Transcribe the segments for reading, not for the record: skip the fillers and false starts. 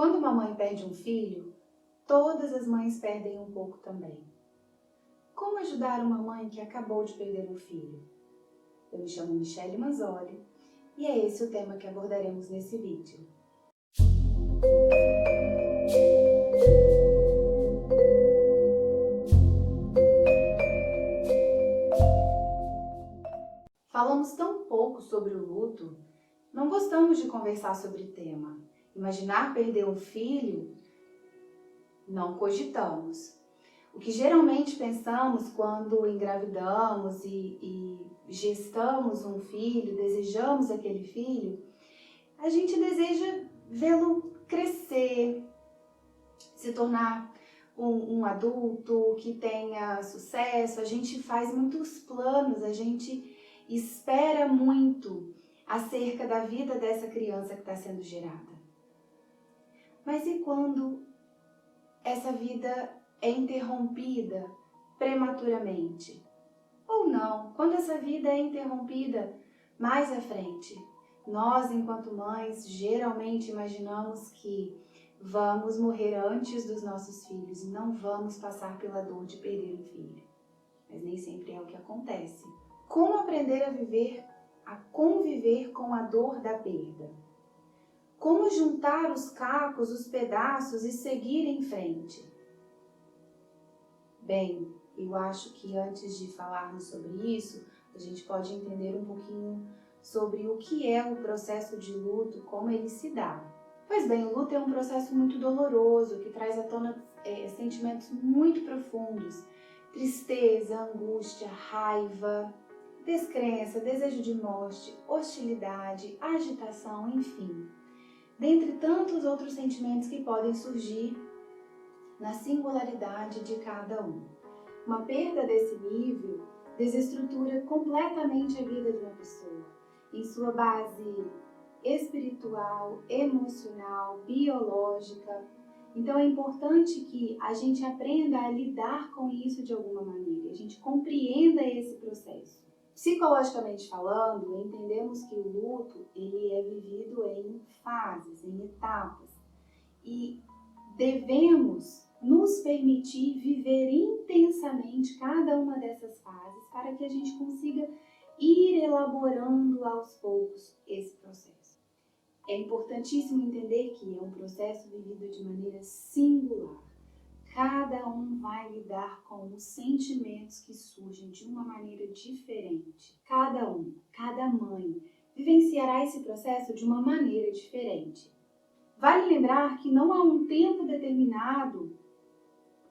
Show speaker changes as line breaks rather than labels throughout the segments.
Quando uma mãe perde um filho, todas as mães perdem um pouco também. Como ajudar uma mãe que acabou de perder um filho? Eu me chamo Michele Manzoli e é esse o tema que abordaremos nesse vídeo. Falamos tão pouco sobre o luto, não gostamos de conversar sobre o tema. Imaginar perder um filho, não cogitamos. O que geralmente pensamos quando engravidamos e gestamos um filho, desejamos aquele filho, a gente deseja vê-lo crescer, se tornar um adulto que tenha sucesso. A gente faz muitos planos, a gente espera muito acerca da vida dessa criança que está sendo gerada. Mas e quando essa vida é interrompida prematuramente? Ou não, quando essa vida é interrompida mais à frente? Nós, enquanto mães, geralmente imaginamos que vamos morrer antes dos nossos filhos e não vamos passar pela dor de perder um filho. Mas nem sempre é o que acontece. Como aprender a conviver com a dor da perda? Como juntar os cacos, os pedaços e seguir em frente? Bem, eu acho que antes de falarmos sobre isso, a gente pode entender um pouquinho sobre o que é o processo de luto, como ele se dá. Pois bem, o luto é um processo muito doloroso, que traz à tona sentimentos muito profundos: tristeza, angústia, raiva, descrença, desejo de morte, hostilidade, agitação, enfim. Dentre tantos outros sentimentos que podem surgir na singularidade de cada um. Uma perda desse nível desestrutura completamente a vida de uma pessoa, em sua base espiritual, emocional, biológica. Então é importante que a gente aprenda a lidar com isso de alguma maneira, a gente compreenda esse processo. Psicologicamente falando, entendemos que o luto ele é vivido em fases, em etapas, e devemos nos permitir viver intensamente cada uma dessas fases para que a gente consiga ir elaborando aos poucos esse processo. É importantíssimo entender que é um processo vivido de maneira singular. Cada um vai lidar com os sentimentos que surgem de uma maneira diferente. Cada mãe, vivenciará esse processo de uma maneira diferente. Vale lembrar que não há um tempo determinado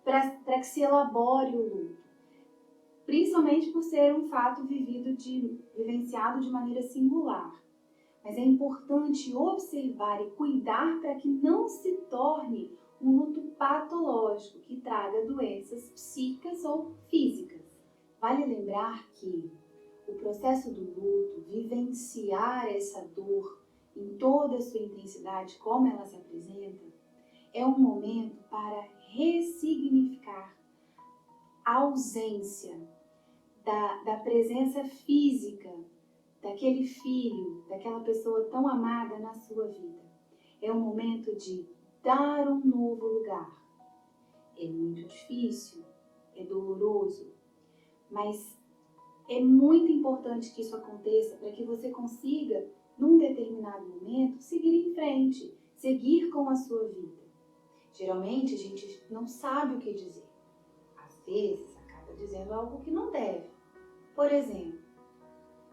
para que se elabore o luto, principalmente por ser um fato vivenciado de maneira singular. Mas é importante observar e cuidar para que não se torne um luto patológico que traga doenças psíquicas ou físicas. Vale lembrar que o processo do luto, vivenciar essa dor em toda a sua intensidade, como ela se apresenta, é um momento para ressignificar a ausência da presença física daquele filho, daquela pessoa tão amada na sua vida. É um momento de dar um novo lugar. É muito difícil, é doloroso, mas é muito importante que isso aconteça para que você consiga, num determinado momento, seguir em frente, seguir com a sua vida. Geralmente a gente não sabe o que dizer. Às vezes acaba dizendo algo que não deve. Por exemplo,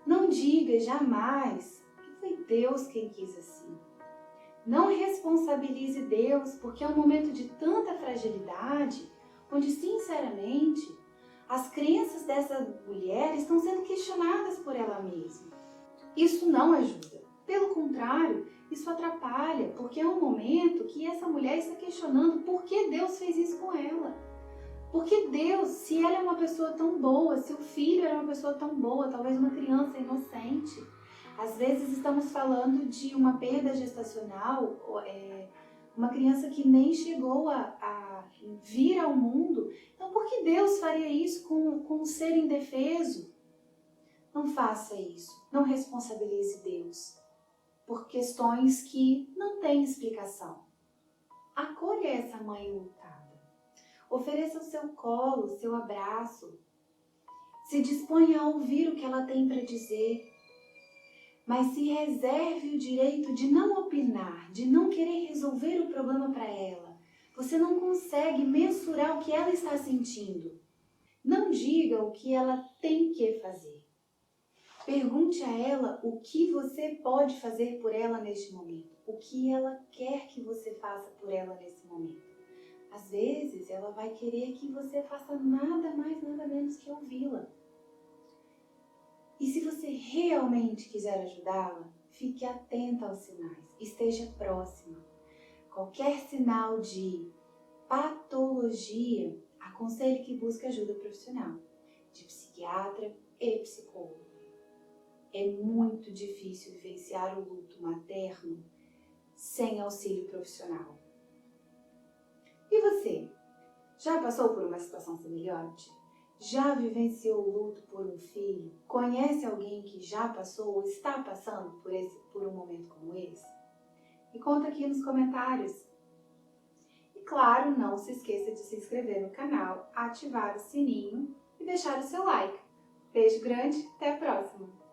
não diga jamais que foi Deus quem quis assim. Não responsabilize Deus, porque é um momento de tanta fragilidade, onde, sinceramente, as crenças dessa mulher estão sendo questionadas por ela mesma. Isso não ajuda. Pelo contrário, isso atrapalha, porque é um momento que essa mulher está questionando por que Deus fez isso com ela. Porque Deus, se ela é uma pessoa tão boa, se o filho era uma pessoa tão boa, talvez uma criança inocente, às vezes estamos falando de uma perda gestacional, uma criança que nem chegou a vir ao mundo. Então, por que Deus faria isso com um ser indefeso? Não faça isso. Não responsabilize Deus por questões que não têm explicação. acolha essa mãe enlutada. Ofereça o seu colo, o seu abraço. Se disponha a ouvir o que ela tem para dizer. Mas se reserve o direito de não opinar, de não querer resolver o problema para ela. Você não consegue mensurar o que ela está sentindo. Não diga o que ela tem que fazer. Pergunte a ela o que você pode fazer por ela neste momento. O que ela quer que você faça por ela nesse momento. Às vezes, ela vai querer que você faça nada mais, nada menos que ouvi-la. E se você realmente quiser ajudá-la, fique atenta aos sinais. Esteja próxima. Qualquer sinal de patologia, aconselhe que busque ajuda profissional, de psiquiatra e psicólogo. É muito difícil vivenciar o luto materno sem auxílio profissional. E você? Já passou por uma situação semelhante? Já vivenciou o luto por um filho? Conhece alguém que já passou ou está passando por um momento como esse? Me conta aqui nos comentários. E claro, não se esqueça de se inscrever no canal, ativar o sininho e deixar o seu like. Beijo grande, até a próxima!